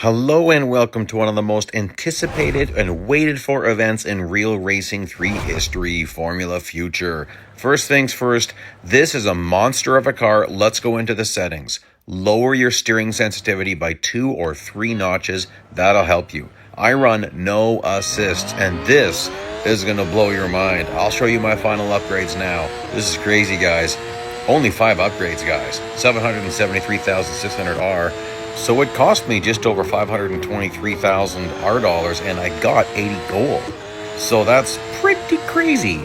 Hello and welcome to one of the most anticipated and waited for events in Real Racing 3 history, Formula Future. First things first, this is a monster of a car. Let's go into the settings. Lower your steering sensitivity by 2 or 3 notches. That'll help you. I run no assists, and this is going to blow your mind. I'll show you my final upgrades now. This is crazy, guys. Only 5 upgrades, guys. 773,600R. So it cost me just over 523,000 R dollars, and I got 80 gold. So that's pretty crazy.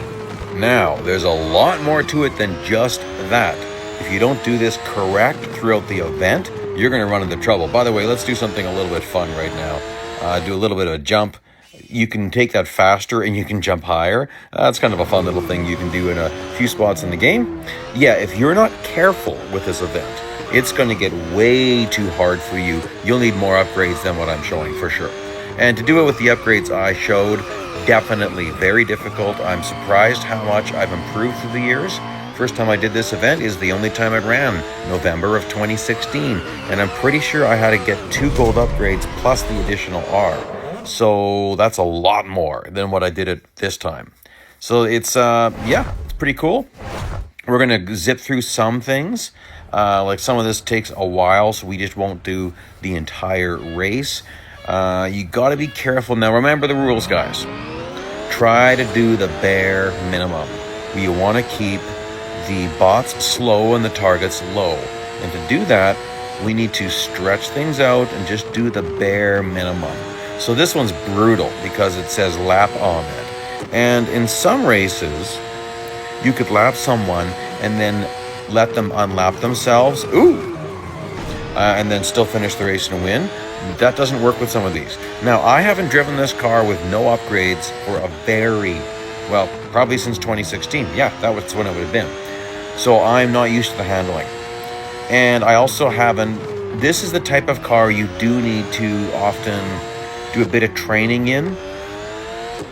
Now, there's a lot more to it than just that. If you don't do this correct throughout the event, you're going to run into trouble. By the way, let's do something a little bit fun right now. Do a little bit of a jump. You can take that faster and you can jump higher. That's kind of a fun little thing you can do in a few spots in the game. Yeah, if you're not careful with this event, it's going to get way too hard for you. You'll need more upgrades than what I'm showing for sure. And to do it with the upgrades I showed, definitely very difficult. I'm surprised how much I've improved through the years. First time I did this event is the only time it ran, November of 2016. And I'm pretty sure I had to get 2 gold upgrades plus the additional R. So that's a lot more than what I did it this time. So it's, it's pretty cool. We're going to zip through some things. Like some of this takes a while, so we just won't do the entire race. You got to be careful. Now, remember the rules, guys. Try to do the bare minimum. We want to keep the bots slow and the targets low. And to do that, we need to stretch things out and just do the bare minimum. So this one's brutal because it says lap on it. And in some races, you could lap someone and then let them unlap themselves. And then still finish the race and win. That doesn't work with some of these. Now, I haven't driven this car with no upgrades for probably since 2016. Yeah, that was when it would have been. So I'm not used to the handling. And I also haven't... This is the type of car you do need to often do a bit of training in.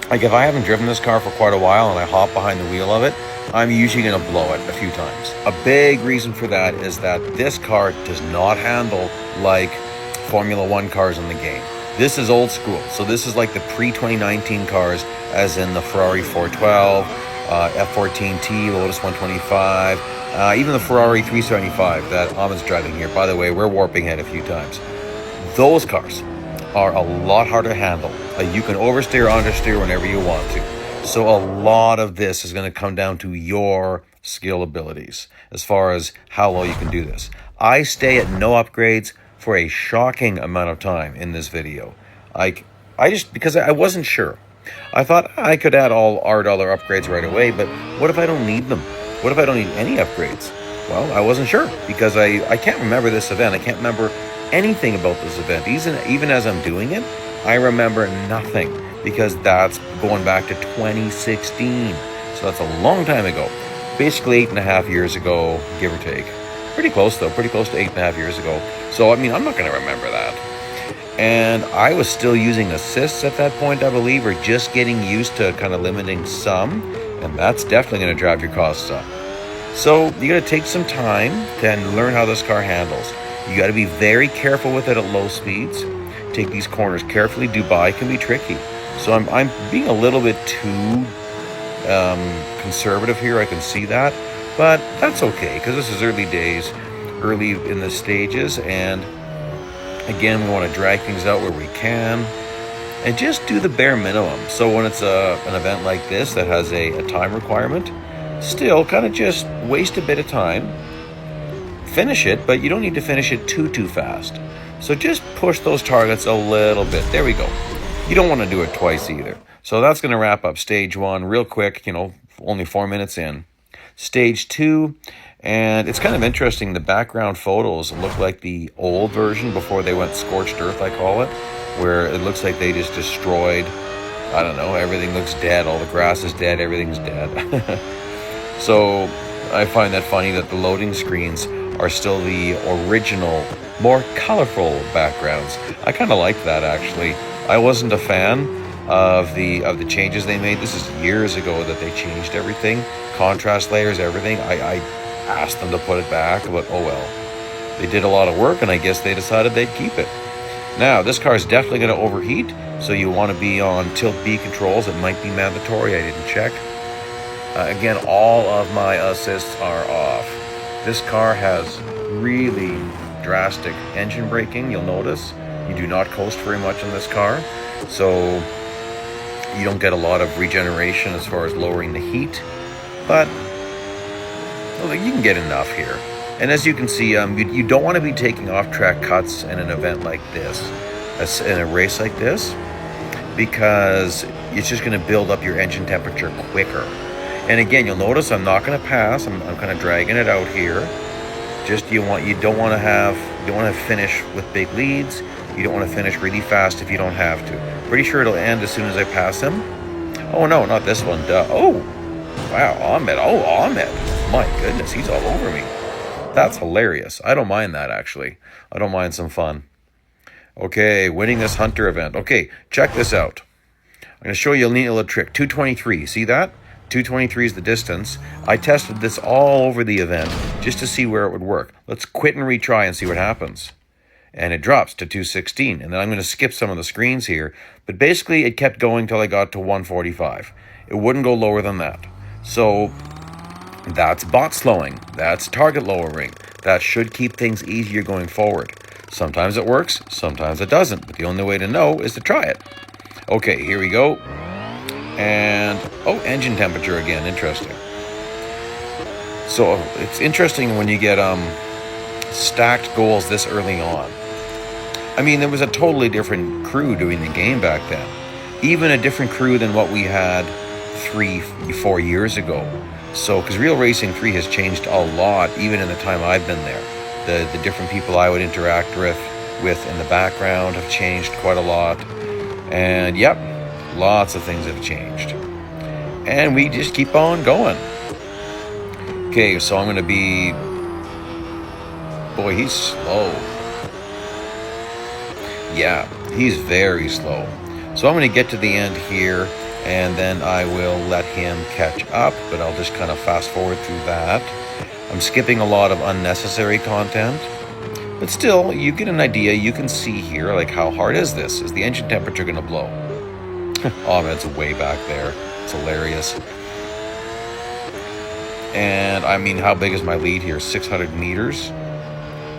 Like if I haven't driven this car for quite a while and I hop behind the wheel of it, I'm usually going to blow it a few times. A big reason for that is that this car does not handle like Formula 1 cars in the game. This is old school. So this is like the pre-2019 cars, as in the Ferrari 412, F14T, Lotus 125, even the Ferrari 375 that Ahmed's driving here. By the way, we're warping it a few times. Those cars are a lot harder to handle. You can oversteer, understeer whenever you want to. So a lot of this is going to come down to your skill abilities as far as how well you can do this. I stay at no upgrades for a shocking amount of time in this video. Because I wasn't sure. I thought I could add all R dollar upgrades right away, but what if I don't need them? What if I don't need any upgrades? Well, I wasn't sure because I can't remember this event. I can't remember anything about this event. Even as I'm doing it, I remember nothing because that's going back to 2016. So that's a long time ago. Basically 8.5 years ago, give or take. Pretty close though, pretty close to 8.5 years ago. So, I'm not going to remember that. And I was still using assists at that point, I believe, or just getting used to kind of limiting some. And that's definitely going to drive your costs up. So you got to take some time to learn how this car handles. You got to be very careful with it at low speeds. Take these corners carefully. Dubai can be tricky. So I'm being a little bit too conservative here. I can see that. But that's okay because this is early days, early in the stages. And again, we want to drag things out where we can. And just do the bare minimum. So when it's an event like this that has a time requirement, still kind of just waste a bit of time. Finish it, but you don't need to finish it too fast. So just push those targets a little bit. There we go. You don't want to do it twice either. So that's going to wrap up stage 1 real quick, only 4 minutes in. Stage 2, and it's kind of interesting. The background photos look like the old version before they went scorched earth, I call it, where it looks like they just destroyed, I don't know, everything looks dead. All the grass is dead. Everything's dead. So I find that funny that the loading screens are still the original, more colorful backgrounds. I kind of like that, actually. I wasn't a fan of the changes they made. This is years ago that they changed everything. Contrast layers, everything. I asked them to put it back, but oh well. They did a lot of work, and I guess they decided they'd keep it. Now, this car is definitely going to overheat, so you want to be on tilt B controls. It might be mandatory, I didn't check. Again, all of my assists are off. This car has really drastic engine braking, you'll notice. You do not coast very much in this car, so you don't get a lot of regeneration as far as lowering the heat, but well, you can get enough here. And as you can see, you don't want to be taking off-track cuts in an event like this, in a race like this, because it's just going to build up your engine temperature quicker. And again, you'll notice I'm not going to pass. I'm kind of dragging it out here. Just you don't want to finish with big leads. You don't want to finish really fast if you don't have to. Pretty sure it'll end as soon as I pass him. Oh no, not this one. Duh. Oh, wow, Ahmed. Oh, Ahmed. My goodness, he's all over me. That's hilarious. I don't mind that, actually. I don't mind some fun. Okay, winning this Hunter event. Okay, check this out. I'm going to show you a neat little trick. 223, see that? 223 is the distance. I tested this all over the event just to see where it would work. Let's quit and retry and see what happens. And it drops to 216. And then I'm going to skip some of the screens here. But basically, it kept going till I got to 145. It wouldn't go lower than that. So that's bot slowing. That's target lowering. That should keep things easier going forward. Sometimes it works, sometimes it doesn't. But the only way to know is to try it. Okay, here we go. And, oh, engine temperature again. Interesting. So it's interesting when you get stacked goals this early on. I mean, there was a totally different crew doing the game back then. Even a different crew than what we had 3-4 years ago. So, because Real Racing 3 has changed a lot, even in the time I've been there. The different people I would interact with in the background have changed quite a lot. And, yep, lots of things have changed. And we just keep on going. Okay, so I'm going to be... Boy, he's slow. Yeah, he's very slow. So I'm going to get to the end here, and then I will let him catch up, but I'll just kind of fast forward through that. I'm skipping a lot of unnecessary content, but still, you get an idea. You can see here, like, how hard is this? Is the engine temperature going to blow? Oh, man, it's way back there. It's hilarious. And, I mean, how big is my lead here? 600 meters?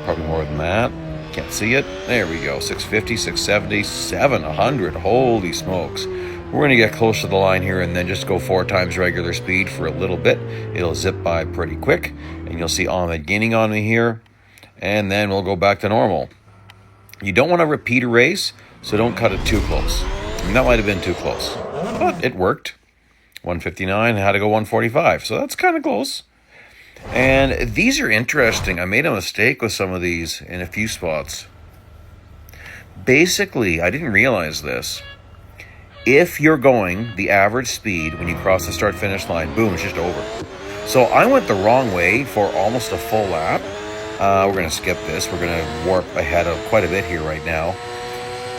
Probably more than that. Can't see it. There we go. 650, 670, 700. Holy smokes. We're going to get close to the line here and then just go 4 times regular speed for a little bit. It'll zip by pretty quick. And you'll see Ahmed gaining on me here. And then we'll go back to normal. You don't want to repeat a race, so don't cut it too close. I mean, that might have been too close. But it worked. 159, had to go 145. So that's kind of close. And these are interesting. I made a mistake with some of these in a few spots. Basically, I didn't realize this. If you're going the average speed when you cross the start-finish line, boom, it's just over. So I went the wrong way for almost a full lap. We're going to skip this. We're going to warp ahead of quite a bit here right now.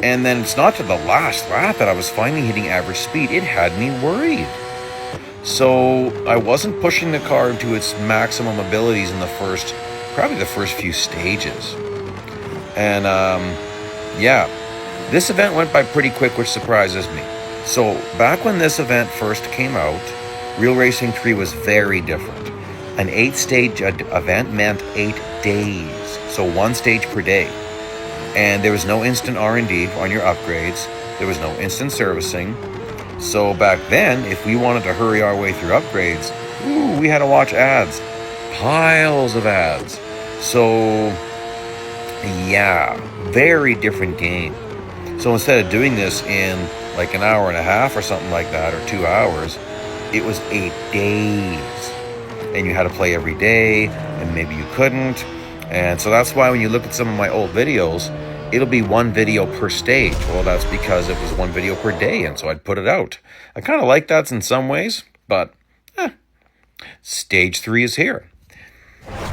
And then it's not to the last lap that I was finally hitting average speed. It had me worried. So I wasn't pushing the car to its maximum abilities in probably the first few stages. And yeah, this event went by pretty quick, which surprises me. So back when this event first came out, Real Racing 3 was very different. An 8-stage event meant 8 days, so 1 stage per day. And there was no instant R&D on your upgrades. There was no instant servicing. So back then, if we wanted to hurry our way through upgrades, we had to watch ads. Piles of ads. So, yeah, very different game. So instead of doing this in like an hour and a half or something like that, or 2 hours, it was 8 days. And you had to play every day, and maybe you couldn't. And so that's why when you look at some of my old videos, it'll be 1 video per stage. Well, that's because it was 1 video per day, and so I'd put it out. I kind of like that in some ways, but stage 3 is here.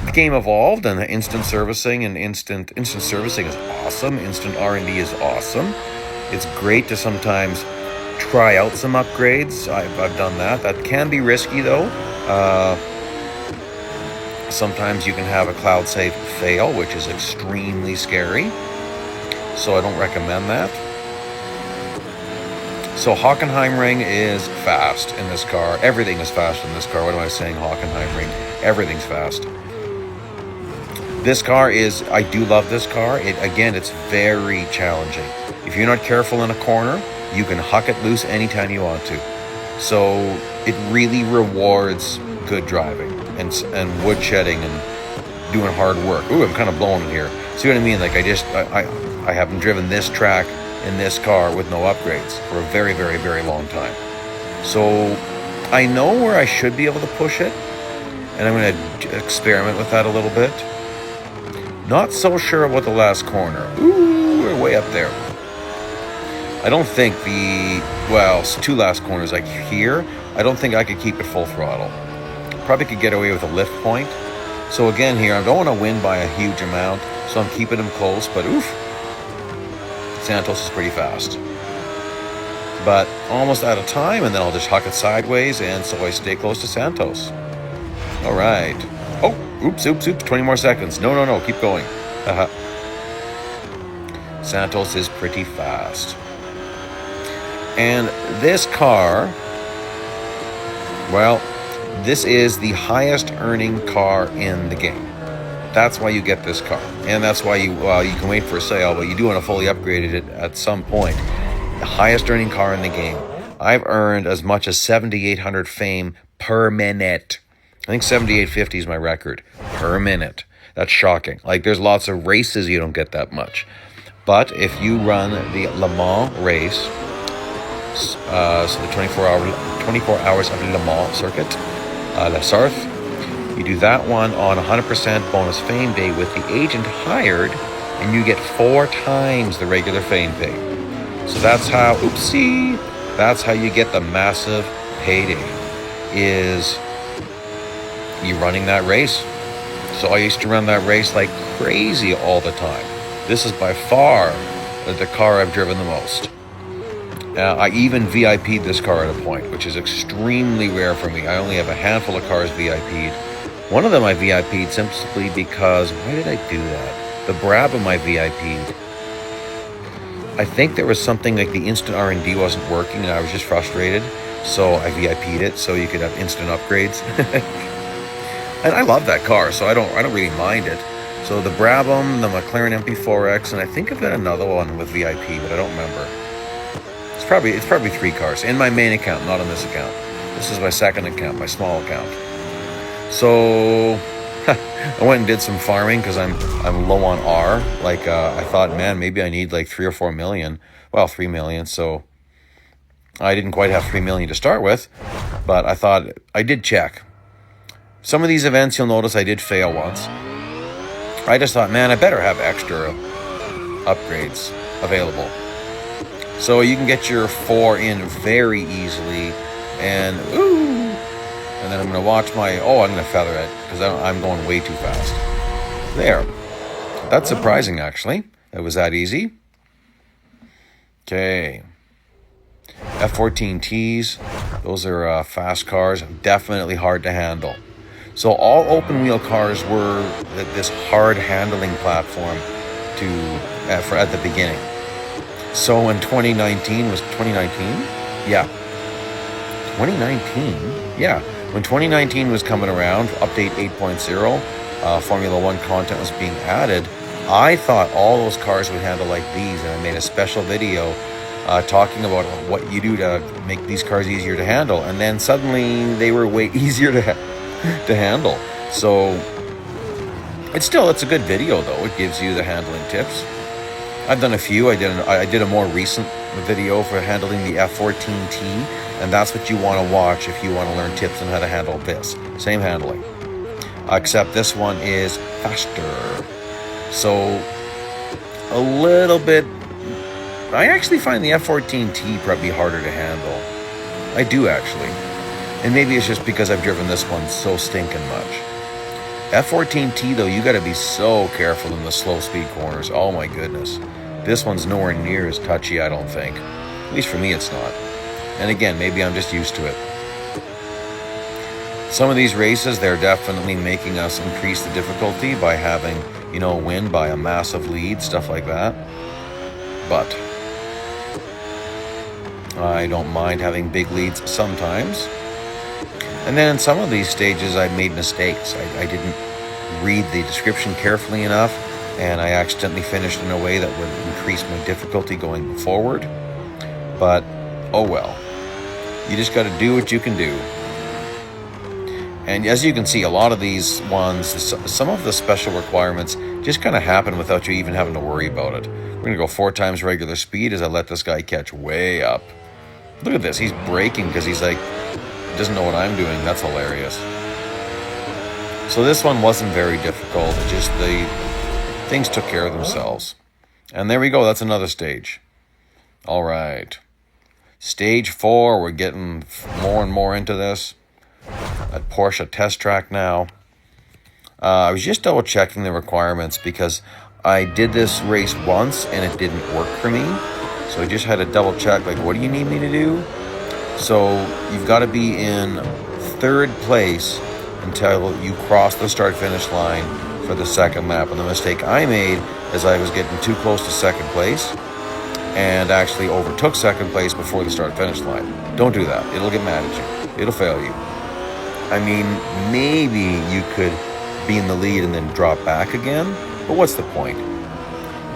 The game evolved, and instant servicing servicing is awesome. Instant R&D is awesome. It's great to sometimes try out some upgrades. I've done that. That can be risky, though. Sometimes you can have a cloud save fail, which is extremely scary. so I don't recommend that. So Hockenheimring is fast in this car. Everything is fast in this car. What am I saying? Hockenheimring. Everything's fast. This car is, I do love this car. Again, it's very challenging. If you're not careful in a corner, you can huck it loose anytime you want to. So it really rewards good driving and woodshedding and doing hard work. Ooh, I'm kind of blowing it here. See what I mean? Like I haven't driven this track in this car with no upgrades for a very, very, very long time. So I know where I should be able to push it, and I'm going to experiment with that a little bit. Not so sure about the last corner. Ooh, we're way up there. I don't think it's two last corners like here. I don't think I could keep it full throttle. Probably could get away with a lift point. So again here, I don't want to win by a huge amount, so I'm keeping them close, but oof. Santos is pretty fast. But almost out of time, and then I'll just huck it sideways, and so I stay close to Santos. All right. Oh, oops, 20 more seconds. No, keep going. Santos is pretty fast. And this car, well, this is the highest earning car in the game. That's why you get this car. And that's why you can wait for a sale, but you do want to fully upgrade it at some point. The highest earning car in the game. I've earned as much as 7,800 fame per minute. I think 7,850 is my record per minute. That's shocking. Like, there's lots of races you don't get that much. But if you run the Le Mans race, so the 24 hours of Le Mans circuit, La Sarthe, you do that one on 100% bonus fame day with the agent hired, and you get 4 times the regular fame pay. So that's how, that's how you get the massive payday, is you running that race. So I used to run that race like crazy all the time. This is by far the car I've driven the most. I even VIP'd this car at a point, which is extremely rare for me. I only have a handful of cars VIP'd. One of them I VIP'd simply because, why did I do that? The Brabham I VIP'd. I think there was something like the instant R&D wasn't working and I was just frustrated. So I VIP'd it so you could have instant upgrades. And I love that car, so I don't really mind it. So the Brabham, the McLaren MP4X, and I think I've got another one with VIP, but I don't remember. It's probably 3 cars in my main account, not on this account. This is my second account, my small account. So I went and did some farming because I'm low on R. Like I thought, man, maybe I need like 3 or 4 million. Well, 3 million. So I didn't quite have 3 million to start with, but I thought I did check. Some of these events, you'll notice I did fail once. I just thought, man, I better have extra upgrades available. So you can get your 4 in very easily, and then I'm going to watch I'm going to feather it, because I'm going way too fast. There. That's surprising, actually. It was that easy. Okay. F14Ts, those are fast cars, definitely hard to handle. So all open wheel cars were this hard handling platform at the beginning. So in 2019, was 2019? Yeah. 2019? Yeah. When 2019 was coming around, update 8.0, Formula 1 content was being added, I thought all those cars would handle like these, and I made a special video talking about what you do to make these cars easier to handle, and then suddenly they were way easier to handle. So it's a good video though. It gives you the handling tips. I've done a few. I did a more recent video for handling the F14T, and that's what you want to watch if you want to learn tips on how to handle this. Same handling, except this one is faster. So a little bit. I actually find the F14T probably harder to handle. I do actually. And maybe it's just because I've driven this one so stinking much. F14T though, you got to be so careful in the slow speed corners. Oh my goodness. This one's nowhere near as touchy, I don't think. At least for me it's not. And again, maybe I'm just used to it. Some of these races, they're definitely making us increase the difficulty by having, win by a massive lead, stuff like that. but I don't mind having big leads sometimes. And then in some of these stages, I made mistakes. I didn't read the description carefully enough, and I accidentally finished in a way that would increase my difficulty going forward. But, oh well. You just got to do what you can do. And as you can see, a lot of these ones, some of the special requirements just kind of happen without you even having to worry about it. We're going to go 4 times regular speed as I let this guy catch way up. Look at this. He's braking because he's like, doesn't know what I'm doing. That's hilarious. So this one wasn't very difficult. It just the things took care of themselves. And there we go. That's another stage. All right. Stage 4. We're getting more and more into this. At Porsche test track now. I was just double checking the requirements because I did this race once and it didn't work for me. So I just had to double check, like, what do you need me to do? So you've got to be in 3rd place until you cross the start-finish line for the second lap. And the mistake I made is I was getting too close to 2nd place and actually overtook 2nd place before the start-finish line. Don't do that. It'll get mad at you. It'll fail you. I mean, maybe you could be in the lead and then drop back again, but what's the point? You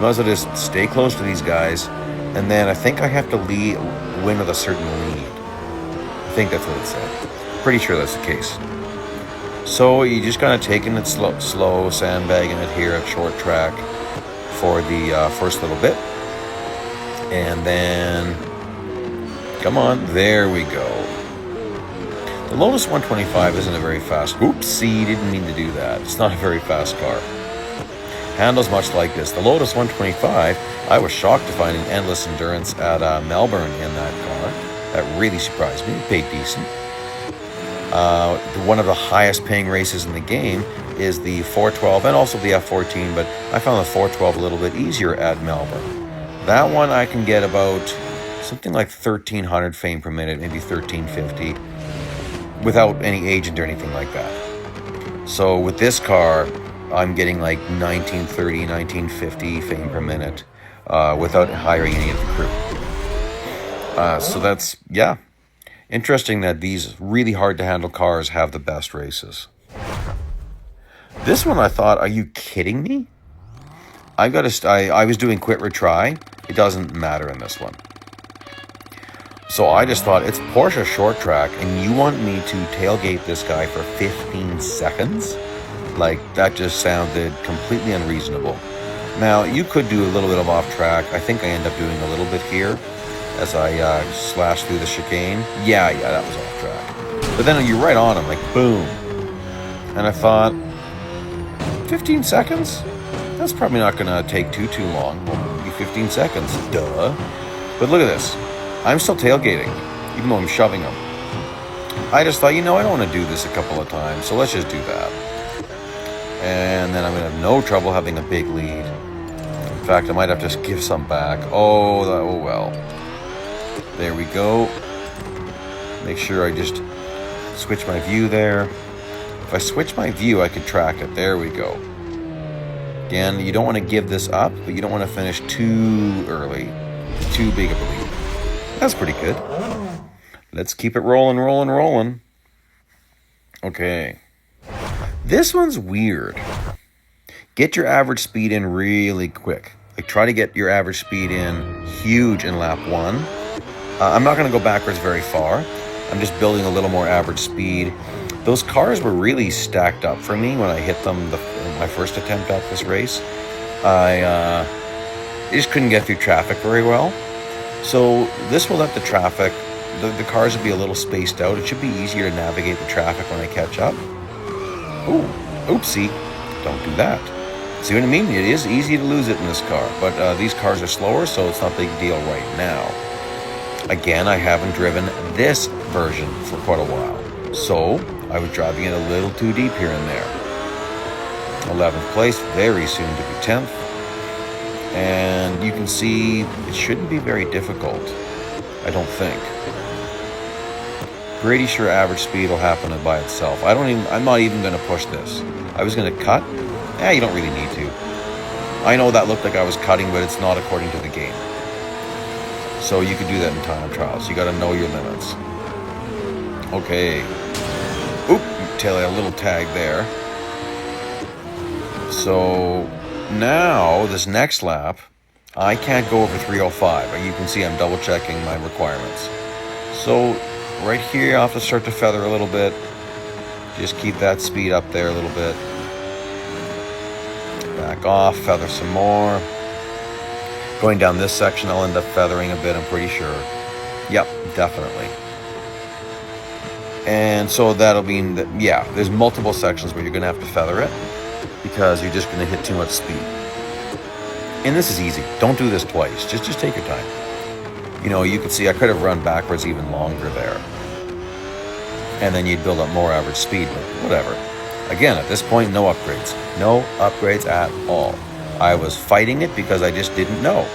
might as well just stay close to these guys, and then I think I have to win with a certain lead. I think that's what it said. Pretty sure that's the case. So you just kind of taking it slow, sandbagging it here at short track for the first little bit. And then, come on, there we go. The Lotus 125 isn't a very fast... Oopsie, didn't mean to do that. It's not a very fast car. Handles much like this. The Lotus 125, I was shocked to find an endless endurance at Melbourne in that car. That really surprised me. It paid decent. One of the highest paying races in the game is the 412 and also the F14, but I found the 412 a little bit easier at Melbourne. That one I can get about something like 1,300 frame per minute, maybe 1,350, without any agent or anything like that. So with this car, I'm getting like 1930, 1950 frame per minute without hiring any of the crew. So that's, yeah. Interesting that these really hard to handle cars have the best races. This one I thought, are you kidding me? I was doing quit retry. It doesn't matter in this one. So I just thought, it's Porsche short track and you want me to tailgate this guy for 15 seconds? Like, that just sounded completely unreasonable. Now, you could do a little bit of off track. I think I end up doing a little bit here as I slash through the chicane. Yeah, that was off track. But then you're right on him, like, boom. And I thought, 15 seconds? That's probably not going to take too long. Well, maybe 15 seconds, duh. But look at this. I'm still tailgating, even though I'm shoving him. I just thought, I don't want to do this a couple of times, so let's just do that. And then I'm going to have no trouble having a big lead. In fact, I might have to give some back. Oh well. There we go. Make sure I just switch my view there. If I switch my view, I could track it. There we go. Again, you don't want to give this up, but you don't want to finish too early. Too big of a lead. That's pretty good. Let's keep it rolling. Okay. This one's weird. Get your average speed in really quick. Like, try to get your average speed in huge in lap 1. I'm not going to go backwards very far. I'm just building a little more average speed. Those cars were really stacked up for me when I hit them my first attempt at this race. I just couldn't get through traffic very well. So this will let the traffic, the cars will be a little spaced out. It should be easier to navigate the traffic when I catch up. Ooh, oopsie, don't do that. See what I mean? It is easy to lose it in this car, but these cars are slower, so it's not a big deal right now. Again, I haven't driven this version for quite a while, so I was driving it a little too deep here and there. 11th place, very soon to be 10th. And you can see it shouldn't be very difficult, I don't think. Pretty sure average speed will happen by itself. I'm not even going to push this. I was going to cut. You don't really need to. I know that looked like I was cutting, but it's not according to the game. So you can do that in time trials. You got to know your limits. Okay. Oop, tell you a little tag there. So now this next lap, I can't go over 305. You can see I'm double checking my requirements. So right here, I'll have to start to feather a little bit. Just keep that speed up there a little bit. Back off, feather some more. Going down this section, I'll end up feathering a bit, I'm pretty sure. Yep, definitely. And so that'll mean that, yeah, there's multiple sections where you're going to have to feather it because you're just going to hit too much speed. And this is easy. Don't do this twice. Just take your time. You know, you can see I could have run backwards even longer there. And then you'd build up more average speed, but whatever. Again, at this point, no upgrades. No upgrades at all. I was fighting it because I just didn't know.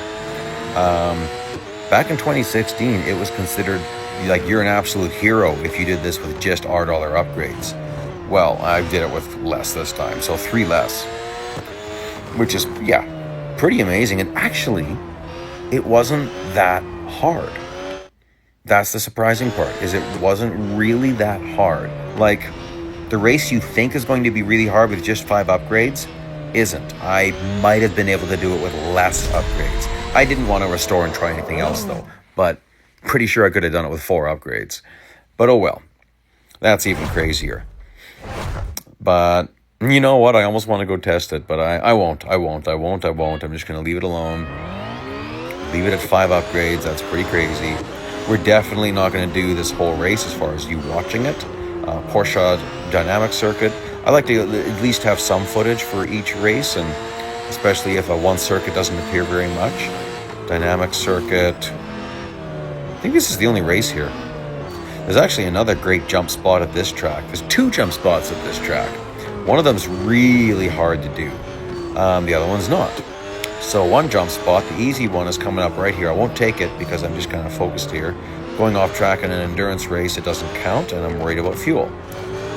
Back in 2016, it was considered like you're an absolute hero if you did this with just R$ upgrades. Well, I did it with less this time, so 3 less. Which is, yeah, pretty amazing. And actually, it wasn't that hard. That's the surprising part, is it wasn't really that hard. Like, the race you think is going to be really hard with just 5 upgrades isn't. I might have been able to do it with less upgrades. I didn't want to restore and try anything else, though. But pretty sure I could have done it with 4 upgrades. But oh well. That's even crazier. But you know what? I almost want to go test it, but I won't. I'm just going to leave it alone. Leave it at 5 upgrades. That's pretty crazy. We're definitely not going to do this whole race as far as you watching it. Porsche dynamic circuit. I like to at least have some footage for each race, and especially if one circuit doesn't appear very much. Dynamic circuit. I think this is the only race here. There's actually another great jump spot at this track. There's 2 jump spots at this track. One of them's really hard to do. The other one's not. So one jump spot, the easy one, is coming up right here. I won't take it because I'm just kind of focused here. Going off track in an endurance race, it doesn't count, and I'm worried about fuel.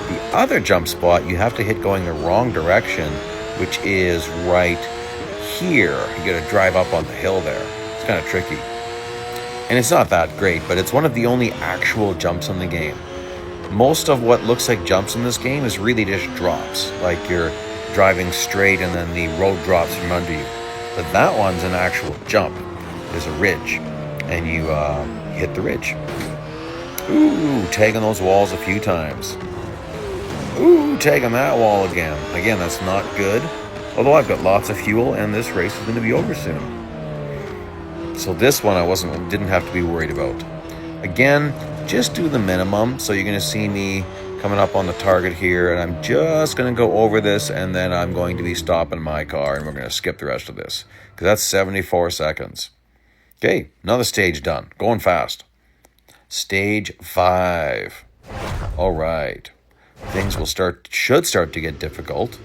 The other jump spot, you have to hit going the wrong direction, which is right here. You got to drive up on the hill there. It's kind of tricky. And it's not that great, but it's one of the only actual jumps in the game. Most of what looks like jumps in this game is really just drops. Like you're driving straight and then the road drops from under you. But that one's an actual jump. There's a ridge, and you hit the ridge. Ooh, tagging those walls a few times. Ooh, tagging that wall again. Again, that's not good. Although I've got lots of fuel, and this race is going to be over soon. So this one I didn't have to be worried about. Again, just do the minimum. So you're going to see me coming up on the target here, and I'm just going to go over this, and then I'm going to be stopping my car, and we're going to skip the rest of this because that's 74 seconds. Okay, another stage done. Going fast. Stage 5. All right. Things should start to get difficult.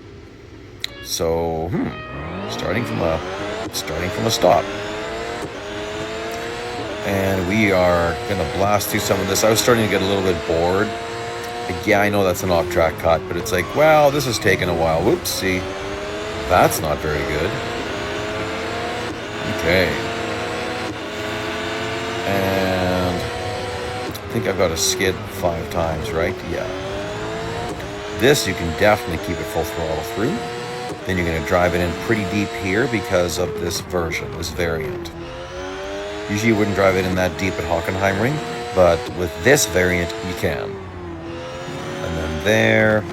So, starting from a stop. And we are going to blast through some of this. I was starting to get a little bit bored. Yeah, I know that's an off-track cut, but it's like, wow, this is taking a while. Whoopsie. That's not very good. Okay. And I think I've got to skid 5 times, right? Yeah. This, you can definitely keep it full throttle through. Then you're going to drive it in pretty deep here because of this version, this variant. Usually you wouldn't drive it in that deep at Hockenheimring, but with this variant, you can. And then there.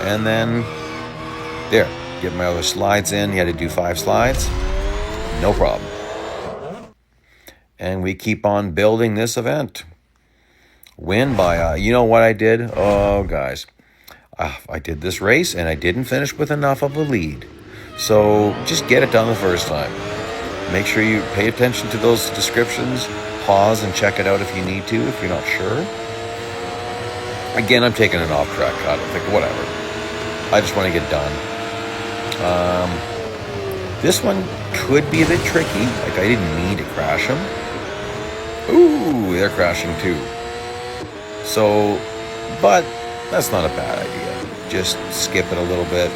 And then there. Get my other slides in. You had to do 5 slides. No problem. And we keep on building this event. Win by, you know what I did? Oh, guys. I did this race, and I didn't finish with enough of a lead. So just get it done the first time. Make sure you pay attention to those descriptions. Pause and check it out if you need to, if you're not sure. Again, I'm taking an off-track cut. I think, whatever. I just want to get done. This one could be a bit tricky. Like, I didn't mean to crash them. Ooh, they're crashing too. So, but that's not a bad idea. Just skip it a little bit.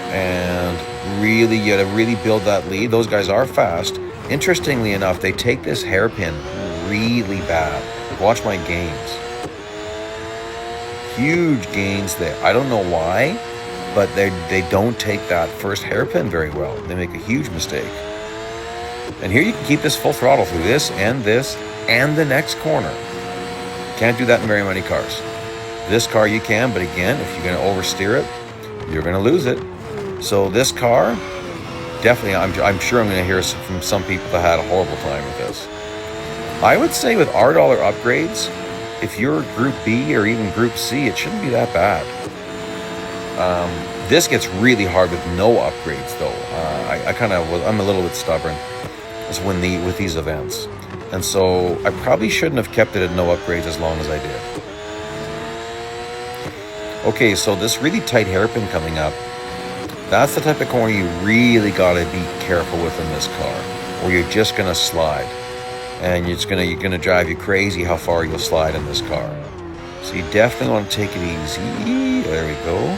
And really, you gotta really build that lead. Those guys are fast. Interestingly enough, they take this hairpin really bad. Watch my gains. Huge gains there. I don't know why, but they don't take that first hairpin very well. They make a huge mistake. And here you can keep this full throttle through this and the next corner. Can't do that in very many cars. This car you can, but again, if you're going to oversteer it, you're going to lose it. So this car, definitely, I'm sure I'm going to hear from some people that had a horrible time with this. I would say with $R upgrades, if you're Group B or even Group C, it shouldn't be that bad. This gets really hard with no upgrades, though. I'm a little bit stubborn with these events, and so I probably shouldn't have kept it at no upgrades as long as I did. Okay, so this really tight hairpin coming up, that's the type of corner you really gotta be careful with in this car, or you're just gonna slide, and you're gonna drive you crazy how far you'll slide in this car. So you definitely want to take it easy. There we go.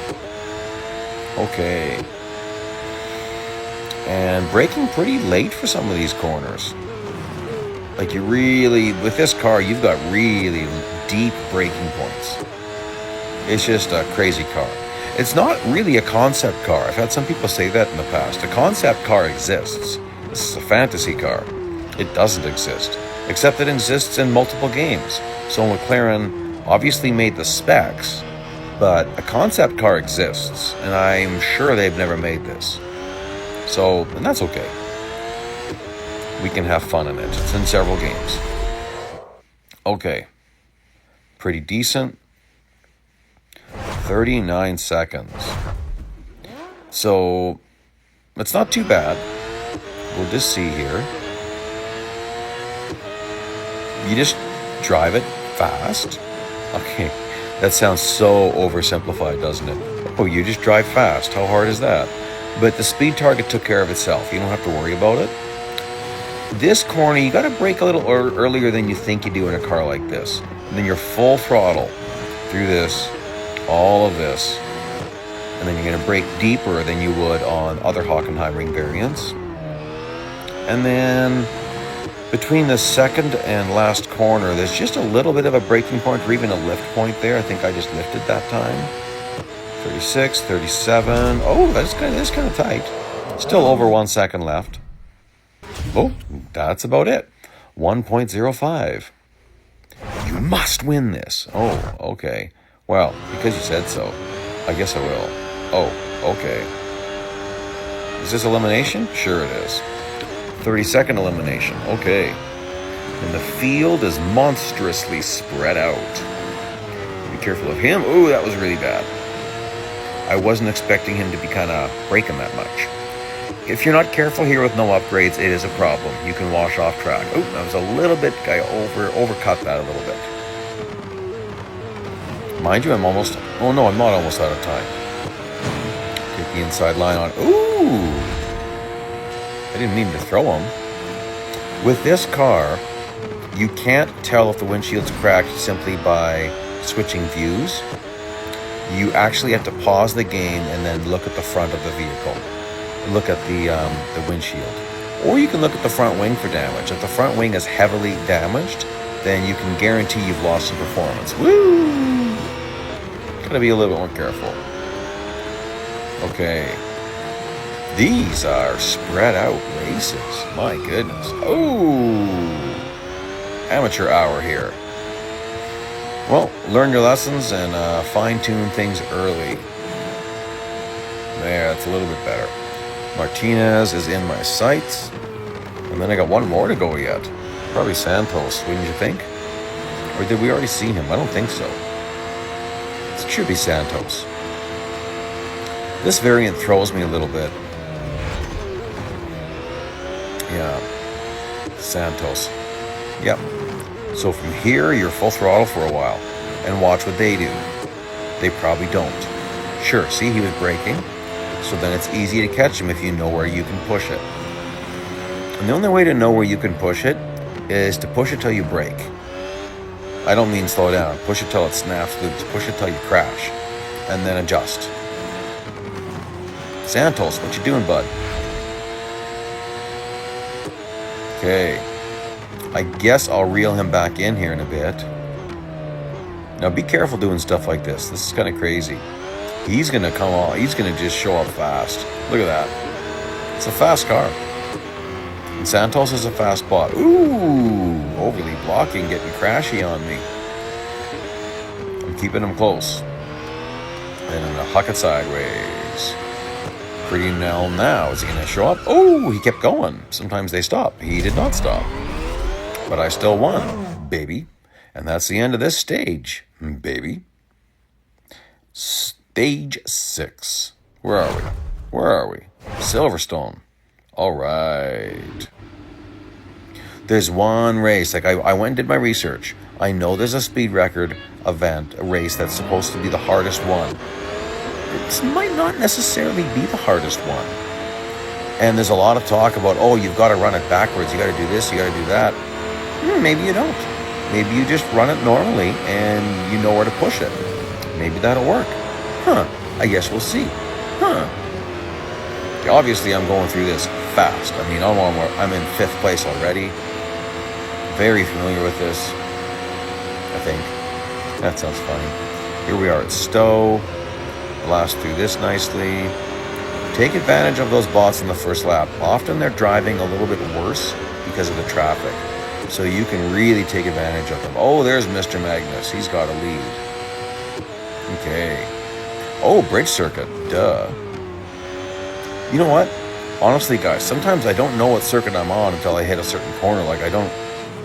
Okay. And braking pretty late for some of these corners. Like with this car, you've got really deep braking points. It's just a crazy car. It's not really a concept car. I've had some people say that in the past. A concept car exists. This is a fantasy car. It doesn't exist, except it exists in multiple games. So McLaren obviously made the specs, but a concept car exists, and I'm sure they've never made this. So, and that's okay. We can have fun in it. It's in several games. Okay. Pretty decent. 39 seconds. So, it's not too bad. We'll just see here. You just drive it fast. Okay, that sounds so oversimplified, doesn't it? Oh, you just drive fast. How hard is that? But the speed target took care of itself. You don't have to worry about it. This corner, you got to brake a little earlier than you think you do in a car like this. And then you're full throttle through this, all of this. And then you're going to brake deeper than you would on other Hockenheimring variants. And then between the second and last corner, there's just a little bit of a braking point or even a lift point there. I think I just lifted that time. 36, 37. Oh, that's kind of tight. Still over 1 second left. Oh, that's about it. 1.05. You must win this. Oh, okay. Well, because you said so, I guess I will. Oh, okay. Is this elimination? Sure it is. 30-second elimination. Okay. And the field is monstrously spread out. Be careful of him. Ooh, that was really bad. I wasn't expecting him to be kind of braking that much. If you're not careful here with no upgrades, it is a problem. You can wash off track. Oh, that was a little bit, I overcut that a little bit. Mind you, I'm not almost out of time. Take the inside line on. Ooh! I didn't mean to throw him. With this car, you can't tell if the windshield's cracked simply by switching views. You actually have to pause the game and then look at the front of the vehicle. Look at the windshield. Or you can look at the front wing for damage. If the front wing is heavily damaged, then you can guarantee you've lost some performance. Woo! Gotta be a little bit more careful. Okay. These are spread out races. My goodness. Oh! Amateur hour here. Well, learn your lessons and fine-tune things early. There, that's a little bit better. Martinez is in my sights. And then I got one more to go yet. Probably Santos, wouldn't you think? Or did we already see him? I don't think so. It should be Santos. This variant throws me a little bit. Yeah. Santos. Yep. So from here, you're full throttle for a while. And watch what they do. They probably don't. Sure, see, he was braking. So then it's easy to catch him if you know where you can push it. And the only way to know where you can push it is to push it till you brake. I don't mean slow down. Push it till it snaps loose. Push it till you crash. And then adjust. Santos, what you doing, bud? Okay. I guess I'll reel him back in here in a bit. Now be careful doing stuff like this. This is kind of crazy. He's going to come on. He's going to just show up fast. Look at that. It's a fast car. And Santos is a fast bot. Ooh, overly blocking, getting crashy on me. I'm keeping him close. And I'm going to huck it sideways. Pretty now. Is he going to show up? Oh, he kept going. Sometimes they stop. He did not stop. But I still won, baby. And that's the end of this stage, baby. Stage 6. Where are we? Silverstone. All right. There's one race. Like I went and did my research. I know there's a speed record event, a race that's supposed to be the hardest one. This might not necessarily be the hardest one. And there's a lot of talk about, oh, you've got to run it backwards. You got to do this, you got to do that. Maybe you don't. Maybe you just run it normally and you know where to push it. Maybe that'll work. I guess we'll see. Obviously, I'm going through this fast. I mean, I'm in 5th place already. Very familiar with this, I think. That sounds funny. Here we are at Stowe. Blast through this nicely. Take advantage of those bots in the first lap. Often they're driving a little bit worse because of the traffic. So you can really take advantage of them. Oh, there's Mr. Magnus. He's got a lead. Okay. Oh, bridge circuit. Duh. You know what? Honestly, guys, sometimes I don't know what circuit I'm on until I hit a certain corner.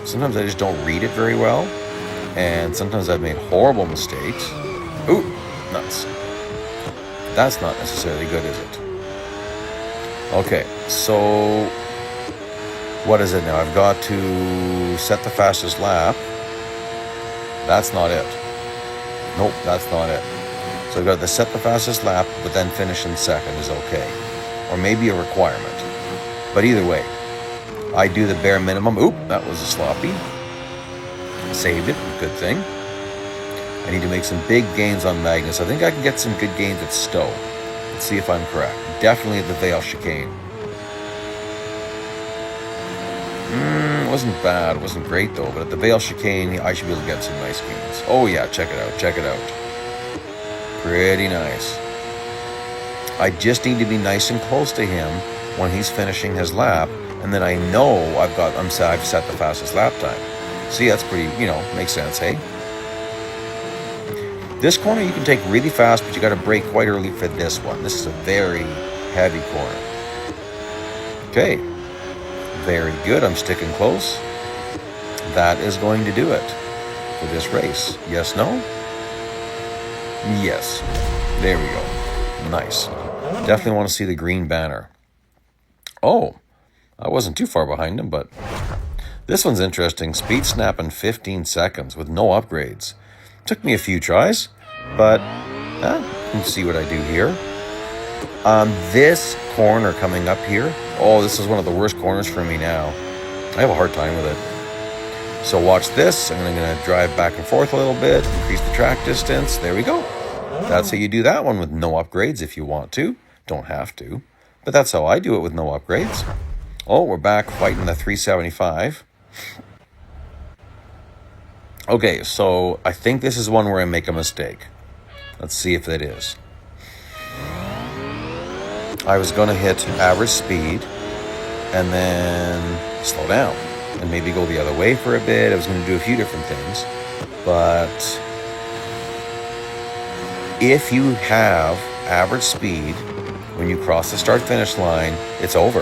Sometimes I just don't read it very well. And sometimes I've made horrible mistakes. Ooh, nuts. That's not necessarily good, is it? Okay, so what is it now? I've got to set the fastest lap. That's not it. Nope, that's not it. So I've got to set the fastest lap, but then finish in second is okay. Or maybe a requirement. But either way, I do the bare minimum. Oop, that was a sloppy. Saved it, good thing. I need to make some big gains on Magnus. I think I can get some good gains at Stowe. Let's see if I'm correct. Definitely at the Vale chicane. Wasn't bad, wasn't great though, but at the Vale chicane, I should be able to get some nice gains. Oh yeah, check it out. Pretty nice. I just need to be nice and close to him when he's finishing his lap, and then I know I've set the fastest lap time. See, that's pretty, makes sense, hey? This corner you can take really fast, but you got to brake quite early for this one. This is a very heavy corner. Okay, very good. I'm sticking close. That is going to do it for this race. Yes, no? Yes. There we go. Nice. Definitely want to see the green banner. Oh, I wasn't too far behind him, but this one's interesting. Speed snap in 15 seconds with no upgrades. Took me a few tries, but you can see what I do here. This corner coming up here, oh, this is one of the worst corners for me now. I have a hard time with it. So watch this. I'm going to drive back and forth a little bit, increase the track distance. There we go. That's how you do that one with no upgrades if you want to. Don't have to. But that's how I do it with no upgrades. Oh, we're back fighting the 375. Okay, so I think this is one where I make a mistake. Let's see if it is. I was going to hit average speed and then slow down and maybe go the other way for a bit. I was going to do a few different things. But if you have average speed when you cross the start-finish line, it's over.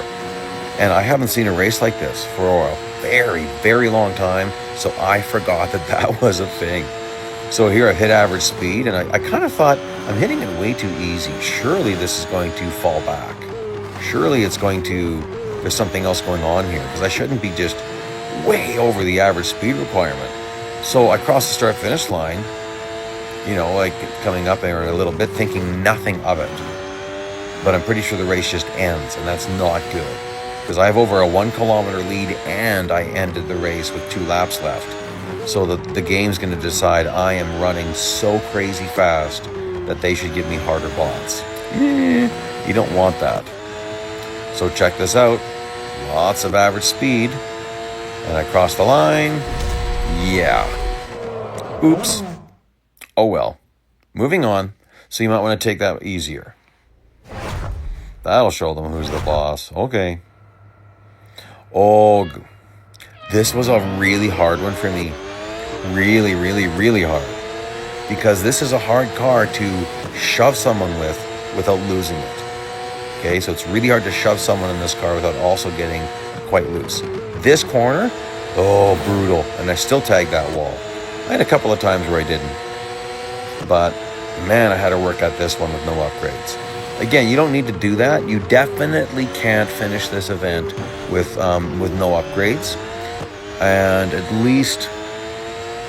And I haven't seen a race like this for a very, very long time, so I forgot that was a thing. So here I've hit average speed, and I kind of thought, I'm hitting it way too easy. Surely this is going to fall back. Surely there's something else going on here, because I shouldn't be just way over the average speed requirement. So I crossed the start-finish line, coming up there in a little bit, thinking nothing of it. But I'm pretty sure the race just ends, and that's not good. Because I have over a 1 kilometer lead, and I ended the race with 2 laps left. So the game's going to decide I am running so crazy fast that they should give me harder bots. You don't want that. So check this out. Lots of average speed. And I crossed the line. Yeah. Oops. Oh well. Moving on. So you might want to take that easier. That'll show them who's the boss. Okay. Oh, this was a really hard one for me. Really, really, really hard. Because this is a hard car to shove someone with without losing it. Okay, so it's really hard to shove someone in this car without also getting quite loose. This corner, oh, brutal. And I still tagged that wall. I had a couple of times where I didn't. But, man, I had to work at this one with no upgrades. Again, you don't need to do that. You definitely can't finish this event with no upgrades. And at least,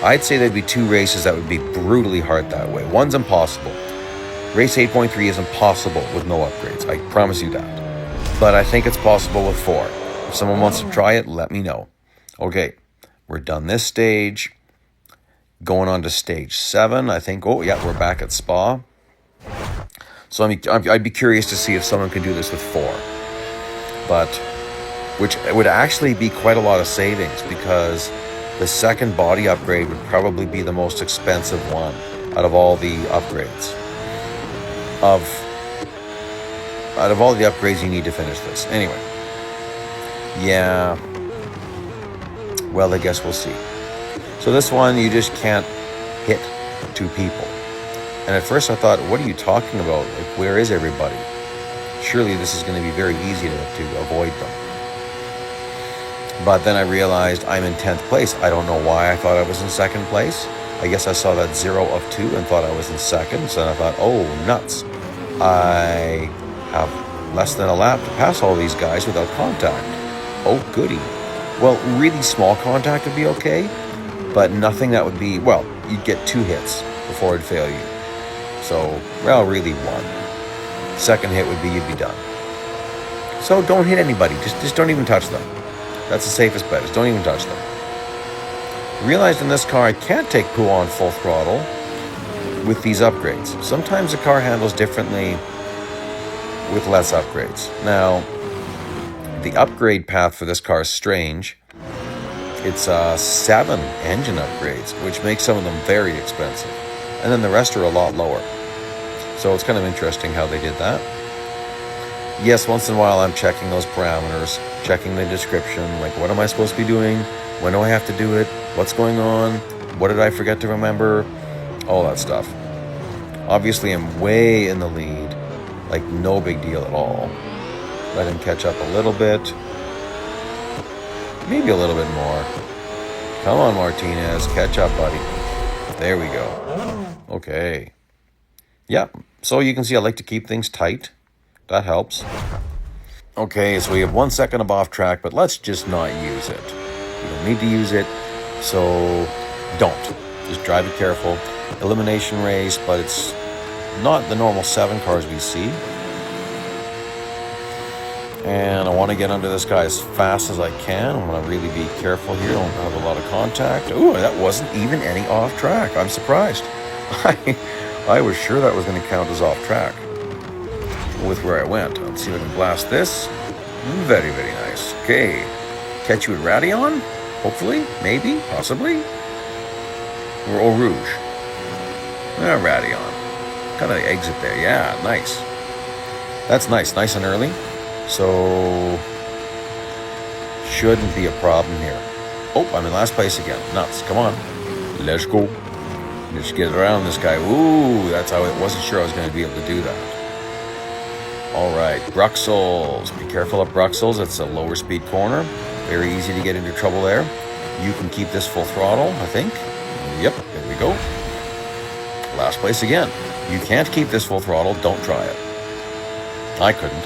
I'd say there'd be 2 races that would be brutally hard that way. One's impossible. Race 8.3 is impossible with no upgrades. I promise you that. But I think it's possible with 4. If someone wants to try it, let me know. Okay, we're done this stage. Going on to stage 7, I think. Oh, yeah, we're back at Spa. So I'd be curious to see if someone can do this with 4. But, which would actually be quite a lot of savings, because the second body upgrade would probably be the most expensive one out of all the upgrades. Out of all the upgrades you need to finish this. Anyway. Yeah. Well, I guess we'll see. So this one, you just can't hit 2 people. And at first I thought, what are you talking about? Like, where is everybody? Surely this is going to be very easy to avoid them. But then I realized I'm in 10th place. I don't know why I thought I was in 2nd place. I guess I saw that 0 of 2 and thought I was in 2nd. So then I thought, oh, nuts. I have less than a lap to pass all these guys without contact. Oh, goody. Well, really small contact would be okay, but nothing that would be, well, you'd get 2 hits before it'd fail you. So, well, really 1. Second hit would be you'd be done. So don't hit anybody. Just don't even touch them. That's the safest bet, is don't even touch them. Realized in this car I can't take Pooh on full throttle with these upgrades. Sometimes the car handles differently with less upgrades. Now, the upgrade path for this car is strange. It's 7 engine upgrades, which makes some of them very expensive. And then the rest are a lot lower. So it's kind of interesting how they did that. Yes, once in a while I'm checking those parameters, checking the description, like what am I supposed to be doing? When do I have to do it? What's going on? What did I forget to remember? All that stuff. Obviously I'm way in the lead, like no big deal at all. Let him catch up a little bit. Maybe a little bit more. Come on, Martinez, catch up, buddy. There we go. Okay. Yeah, so you can see I like to keep things tight. That helps. Okay, so we have 1 second of off track, but let's just not use it. You don't need to use it, so don't. Just drive it careful. Elimination race, but it's not the normal 7 cars we see. And I want to get under this guy as fast as I can. I want to really be careful here. I don't have a lot of contact. Ooh, that wasn't even any off track. I'm surprised. I was sure that was going to count as off track with where I went. Let's see if I can blast this. Very, very nice. Okay. Catch you at Radeon? Hopefully. Maybe. Possibly. Or Eau Rouge. Radeon. Kind of the exit there. Yeah, nice. That's nice. Nice and early. So, shouldn't be a problem here. Oh, I'm in last place again. Nuts. Come on. Let's go. Let's get around this guy. Ooh, that's how I wasn't sure I was going to be able to do that. All right, Bruxelles. Be careful of Bruxelles. It's a lower speed corner. Very easy to get into trouble there. You can keep this full throttle, I think. Yep, there we go. Last place again. You can't keep this full throttle. Don't try it. I couldn't.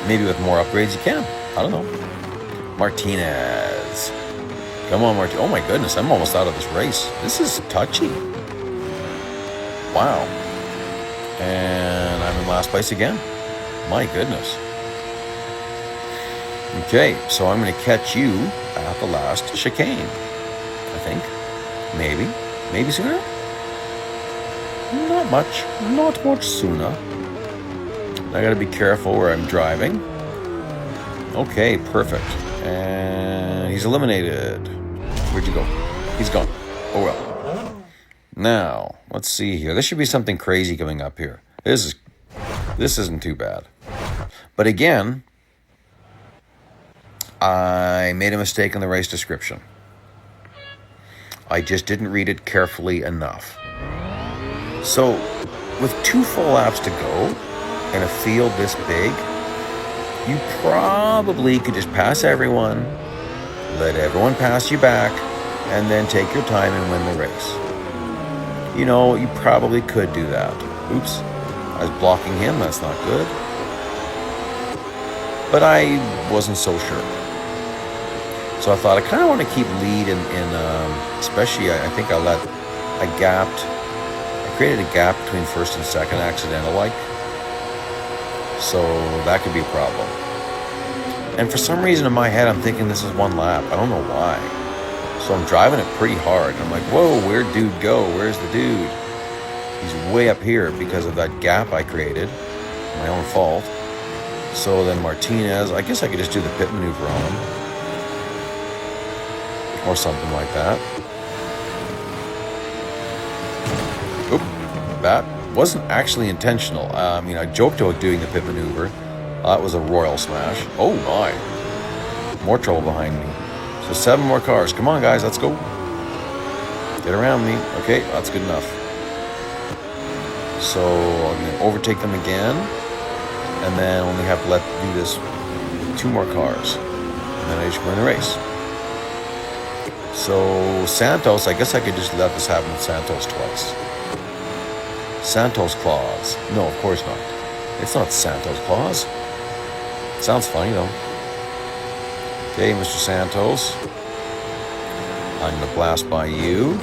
Maybe with more upgrades you can. I don't know. Martinez. Come on, Martinez. Oh my goodness, I'm almost out of this race. This is touchy. Wow. And I'm in last place again. My goodness. Okay, so I'm going to catch you at the last chicane. I think. Maybe. Maybe sooner? Not much. Not much sooner. I gotta be careful where I'm driving. Okay, perfect. And he's eliminated. Where'd you go? He's gone. Oh well. Now, let's see here. There should be something crazy coming up here. This isn't too bad. But again, I made a mistake in the race description. I just didn't read it carefully enough. So, with 2 full laps to go in a field this big, you probably could just pass everyone, let everyone pass you back, and then take your time and win the race. You know, you probably could do that. Oops, I was blocking him, that's not good. But I wasn't so sure. So I thought I kind of want to keep lead in especially I think I created a gap between first and second accidental like. So that could be a problem. And for some reason in my head, I'm thinking this is 1 lap. I don't know why. So I'm driving it pretty hard. And I'm like, whoa, where'd dude go? Where's the dude? He's way up here because of that gap I created. My own fault. So then Martinez, I guess I could just do the pit maneuver on him. Or something like that. Oop, that wasn't actually intentional. I mean, I joked about doing the pit maneuver. That was a royal smash. Oh my. More trouble behind me. So 7 more cars. Come on, guys, let's go. Get around me. Okay, that's good enough. So I'm going to overtake them again. And then only have to do this 2 more cars. And then I just win the race. So Santos, I guess I could just let this happen with Santos twice. Santos Claus. No, of course not. It's not Santos Claus. Sounds funny though. Okay, Mr. Santos. I'm going to blast by you.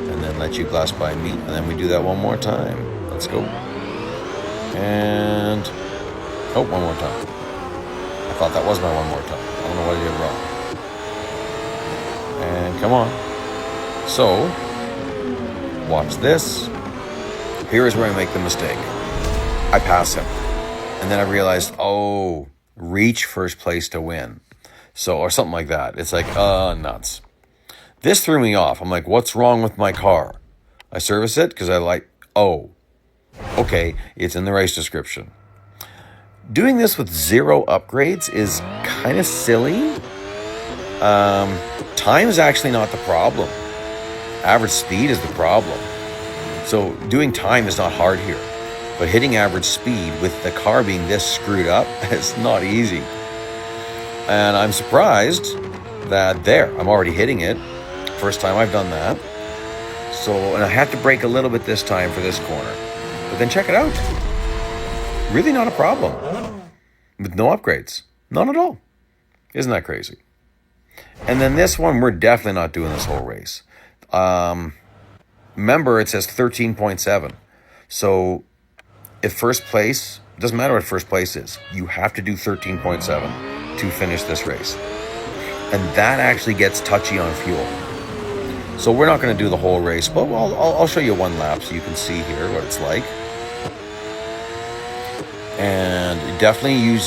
And then let you blast by me. And then we do that 1 more time. Let's go. And... oh, 1 more time. I thought that was my 1 more time. I don't know what I did wrong. And come on. So, watch this. Here is where I make the mistake. I pass him. And then I realized, oh, reach first place to win. So, or something like that. It's like, nuts. This threw me off. I'm like, what's wrong with my car? I service it because I like, oh, okay, it's in the race description. Doing this with 0 upgrades is kind of silly. Time is actually not the problem. Average speed is the problem. So doing time is not hard here. But hitting average speed with the car being this screwed up is not easy. And I'm surprised that I'm already hitting it. First time I've done that. So, and I had to brake a little bit this time for this corner. But then check it out. Really not a problem. With no upgrades. None at all. Isn't that crazy? And then this one, we're definitely not doing this whole race. Remember, it says 13.7. So if first place, it doesn't matter what first place is. You have to do 13.7 to finish this race. And that actually gets touchy on fuel. So we're not going to do the whole race, but I'll show you 1 lap so you can see here what it's like. And definitely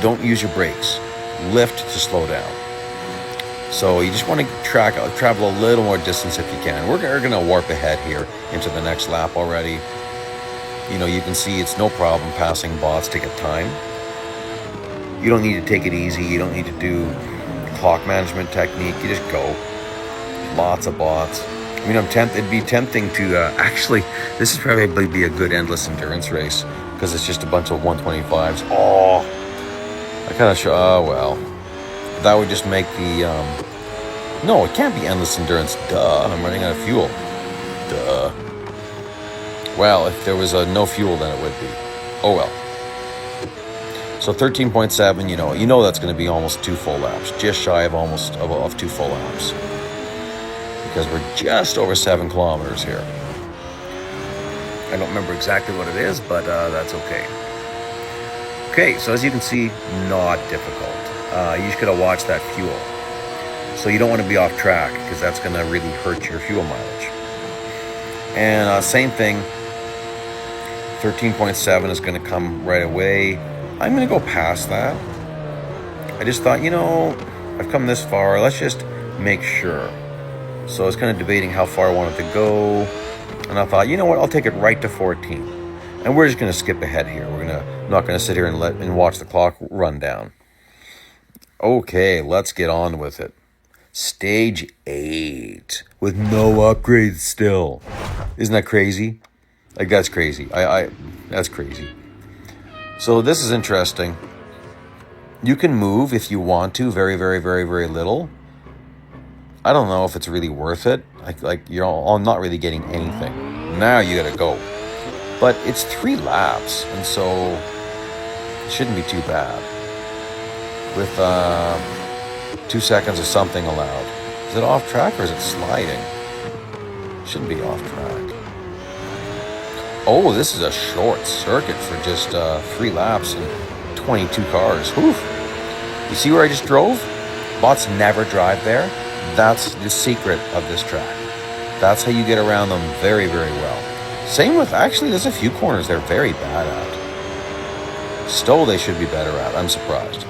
don't use your brakes. Lift to slow down. So you just want to travel a little more distance if you can. We're going to warp ahead here into the next lap already. You know, you can see it's no problem passing bots to get time. You don't need to take it easy. You don't need to do clock management technique. You just go. Lots of bots. I mean, it'd be tempting to actually, this is probably be a good endless endurance race because it's just a bunch of 125s. Oh, I kind of show. Oh well, that would just make the. No, it can't be endless endurance. Duh, I'm running out of fuel. Duh. Well, if there was no fuel, then it would be. Oh well. So 13.7, you know that's going to be almost 2 full laps, just shy of almost of 2 full laps. Because we're just over 7 kilometers here. I don't remember exactly what it is, but that's okay. Okay, so as you can see, not difficult. You just gotta watch that fuel. So you don't want to be off track, because that's gonna really hurt your fuel mileage. And same thing, 13.7 is gonna come right away. I'm gonna go past that. I just thought, I've come this far. Let's just make sure. So I was kind of debating how far I wanted to go. And I thought, you know what? I'll take it right to 14. And we're just going to skip ahead here. Not going to sit here and watch the clock run down. Okay, let's get on with it. Stage 8 with no upgrades still. Isn't that crazy? Like, that's crazy. That's crazy. So this is interesting. You can move if you want to, very, very, very, very little. I don't know if it's really worth it. I'm not really getting anything. Now you gotta go. But it's 3 laps, and so it shouldn't be too bad. With 2 seconds or something allowed. Is it off track or is it sliding? Shouldn't be off track. Oh, this is a short circuit for just 3 laps and 22 cars. Whew. You see where I just drove? Bots never drive there. That's the secret of this track. That's how you get around them very, very well. Same with, actually, there's a few corners they're very bad at. Stowe they should be better at. I'm surprised.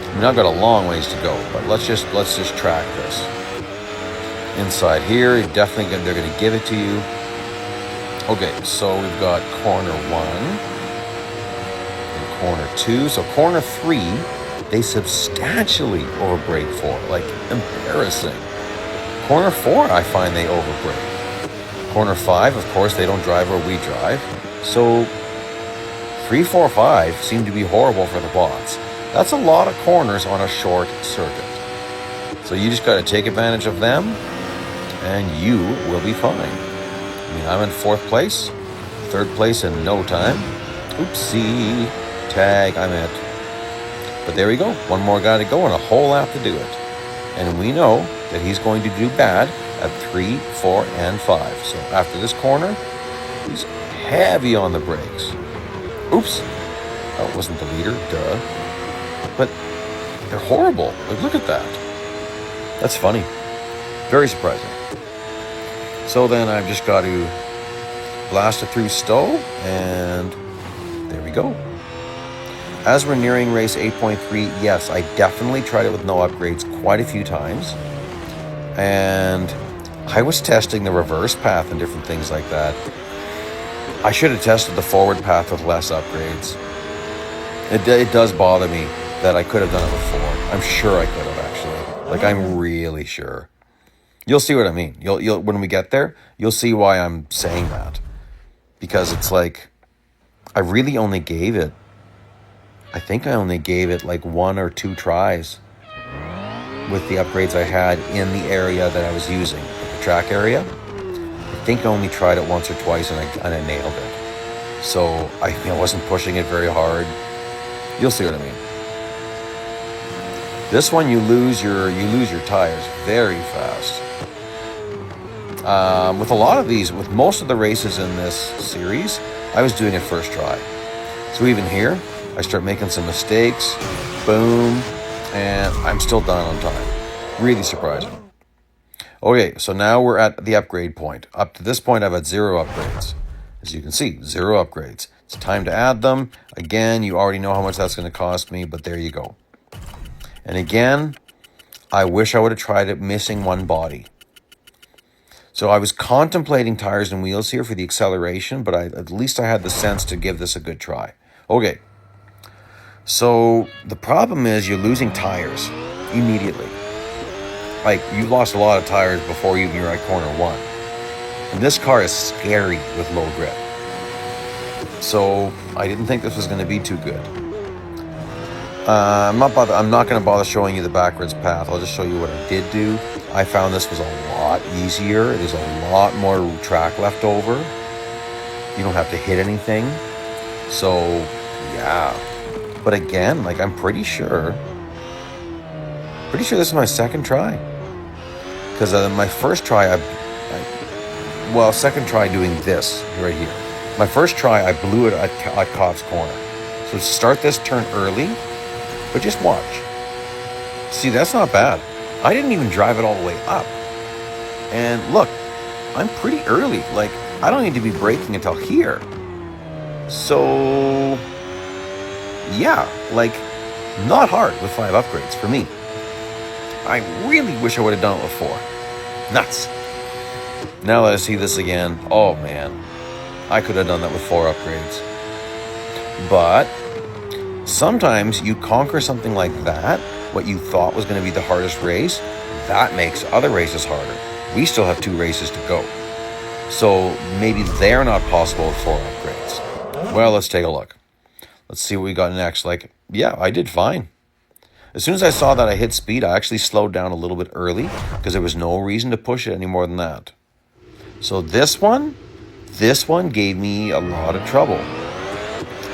I mean, I've got a long ways to go, but let's just track this. Inside here, they're going to give it to you. Okay, so we've got corner 1 and corner 2. So corner 3, they substantially overbrake for, like, embarrassing. Corner 4, I find they overbrake. Corner 5, of course, they don't drive where we drive. So 3, 4, 5 seem to be horrible for the bots. That's a lot of corners on a short circuit. So you just got to take advantage of them, and you will be fine. I mean, I'm in 4th place, 3rd place in no time. Oopsie, tag, I'm it. But there we go, one more guy to go and a whole lap to do it. And we know that he's going to do bad at 3, 4, and 5. So after this corner, he's heavy on the brakes. Oops, that wasn't the leader, duh. But they're horrible. Like, look at that. That's funny. Very surprising. So then I've just got to blast it through Stowe, and there we go. As we're nearing race 8.3, yes, I definitely tried it with no upgrades quite a few times. And I was testing the reverse path and different things like that. I should have tested the forward path with less upgrades. It does bother me that I could have done it before. I'm sure I could have, actually. Like, I'm really sure. You'll see what I mean. You'll when we get there, you'll see why I'm saying that. Because it's like, I really only gave it, I think I only gave it like 1 or 2 tries with the upgrades I had in the area that I was using, the track area. I think I only tried it once or twice and I nailed it. So I wasn't pushing it very hard. You'll see what I mean. This one you lose your tires very fast. With a lot of these, with most of the races in this series, I was doing it first try. So even here, I start making some mistakes, boom, and I'm still done on time. Really surprising. Okay, so now we're at the upgrade point. Up to this point, I've had 0 upgrades. As you can see, 0 upgrades. It's time to add them. Again, you already know how much that's going to cost me, but there you go. And again, I wish I would have tried it missing 1 body. So I was contemplating tires and wheels here for the acceleration, but at least I had the sense to give this a good try. Okay. So the problem is you're losing tires immediately. Like, you lost a lot of tires before even you're at corner 1. And this car is scary with low grip. So I didn't think this was going to be too good. I'm not going to bother showing you the backwards path. I'll just show you what I did do. I found this was a lot easier. There's a lot more track left over. You don't have to hit anything. So, yeah. But again, like, I'm pretty sure this is my second try. Because my first try, second try doing this right here. My first try, I blew it at Cobb's corner. So start this turn early, but just watch. See, that's not bad. I didn't even drive it all the way up. And look, I'm pretty early. Like, I don't need to be braking until here. So, yeah, like, Not hard with 5 upgrades for me. I really wish I would have done it with 4. Nuts. Now that I see this again, oh man, I could have done that with 4 upgrades. But sometimes you conquer something like that, what you thought was going to be the hardest race, that makes other races harder. We still have 2 races to go. So maybe they're not possible with 4 upgrades. Well, let's take a look. Let's see what we got next. Like, yeah, I did fine. As soon as I saw that I hit speed, I actually slowed down a little bit early because there was no reason to push it any more than that. So this one gave me a lot of trouble.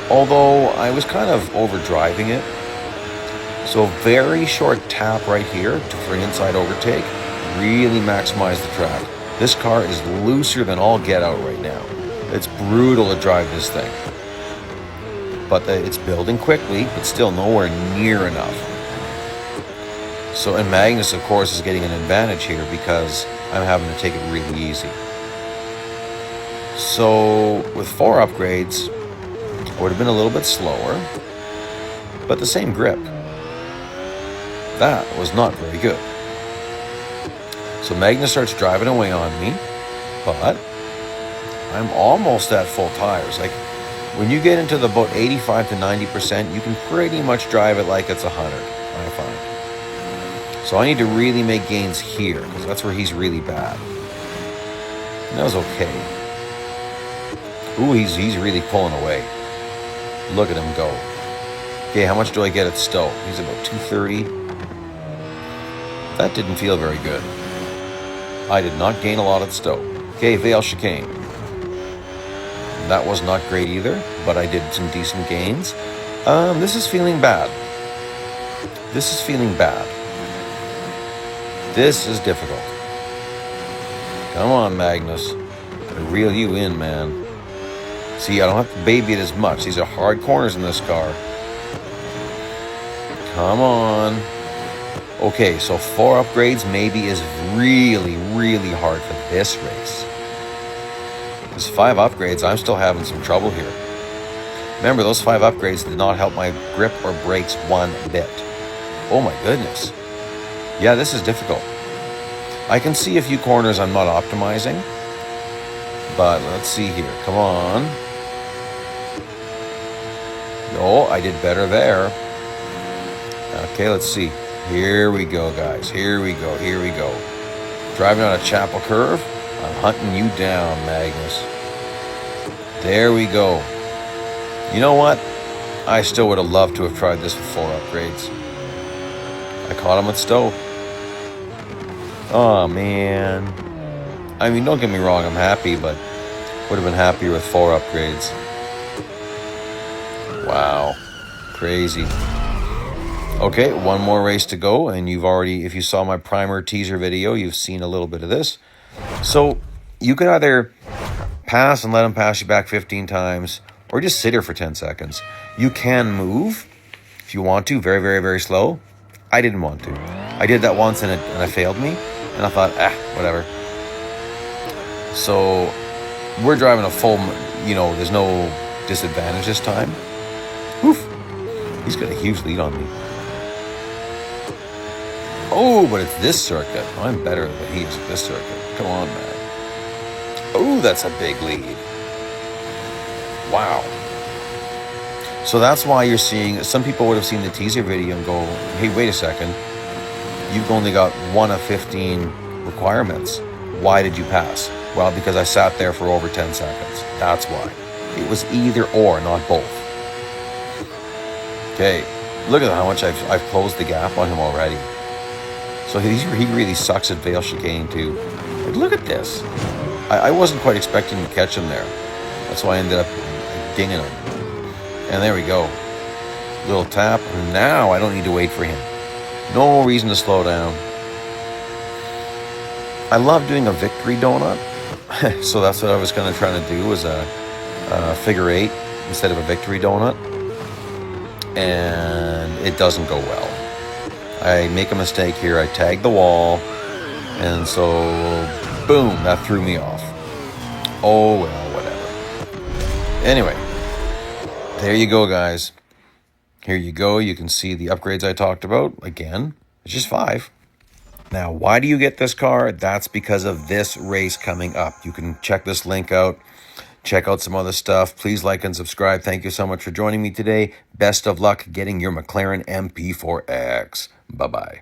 Although I was kind of overdriving it. So very short tap right here for an inside overtake really maximized the track. This car is looser than all get out right now. It's brutal to drive this thing. But it's building quickly, but still nowhere near enough. So, and Magnus, of course, is getting an advantage here because I'm having to take it really easy. So, with 4 upgrades, I would have been a little bit slower, but the same grip. That was not very good. So Magnus starts driving away on me, but I'm almost at full tires. Like, when you get into the about 85 to 90%, you can pretty much drive it like it's 100, I find. So I need to really make gains here, because that's where he's really bad. And that was okay. Ooh, he's really pulling away. Look at him go. Okay, how much do I get at Stowe? He's about 230. That didn't feel very good. I did not gain a lot at Stowe. Okay, Vale Chicane. That was not great either, but I did some decent gains. This is feeling bad. This is feeling bad. This is difficult. Come on, Magnus. I reel you in, man. See, I don't have to baby it as much. These are hard corners in this car. Come on. Okay, so 4 upgrades maybe is really, really hard for this race. Because 5 upgrades, I'm still having some trouble here. Remember, those 5 upgrades did not help my grip or brakes one bit. Oh my goodness. Yeah, this is difficult. I can see a few corners I'm not optimizing. But let's see here. Come on. No, I did better there. Okay, let's see. Here we go, guys. Here we go. Here we go. Driving on a chapel curve. I'm hunting you down, Magnus. There we go. You know what? I still would have loved to have tried this with 4 upgrades. I caught him at Stowe. Oh, man. I mean, don't get me wrong. I'm happy, but would have been happier with 4 upgrades. Wow. Crazy. Okay, one more race to go, and you've already, if you saw my primer teaser video, you've seen a little bit of this. So, you can either pass and let him pass you back 15 times, or just sit here for 10 seconds. You can move, if you want to, very, very, very slow. I didn't want to. I did that once, and it failed me, and I thought, whatever. So, we're driving a full, there's no disadvantage this time. Oof. He's got a huge lead on me. Oh, but it's this circuit. I'm better than he is at this circuit. Come on, man. Oh, that's a big lead. Wow. So that's why you're seeing, some people would have seen the teaser video and go, hey, wait a second. You've only got 1 of 15 requirements. Why did you pass? Well, because I sat there for over 10 seconds. That's why. It was either or, not both. Okay, look at how much I've closed the gap on him already. So he really sucks at Vale Chicane too. Like, look at this. I wasn't quite expecting to catch him there. That's why I ended up dinging him. And there we go. Little tap. And now I don't need to wait for him. No reason to slow down. I love doing a victory donut. So that's what I was kind of trying to do, was a figure 8 instead of a victory donut. And it doesn't go well. I make a mistake here. I tag the wall. And so, boom, that threw me off. Oh, well, whatever. Anyway, there you go, guys. Here you go. You can see the upgrades I talked about. Again, it's just 5. Now, why do you get this car? That's because of this race coming up. You can check this link out. Check out some other stuff. Please like and subscribe. Thank you so much for joining me today. Best of luck getting your McLaren MP4X. Bye-bye.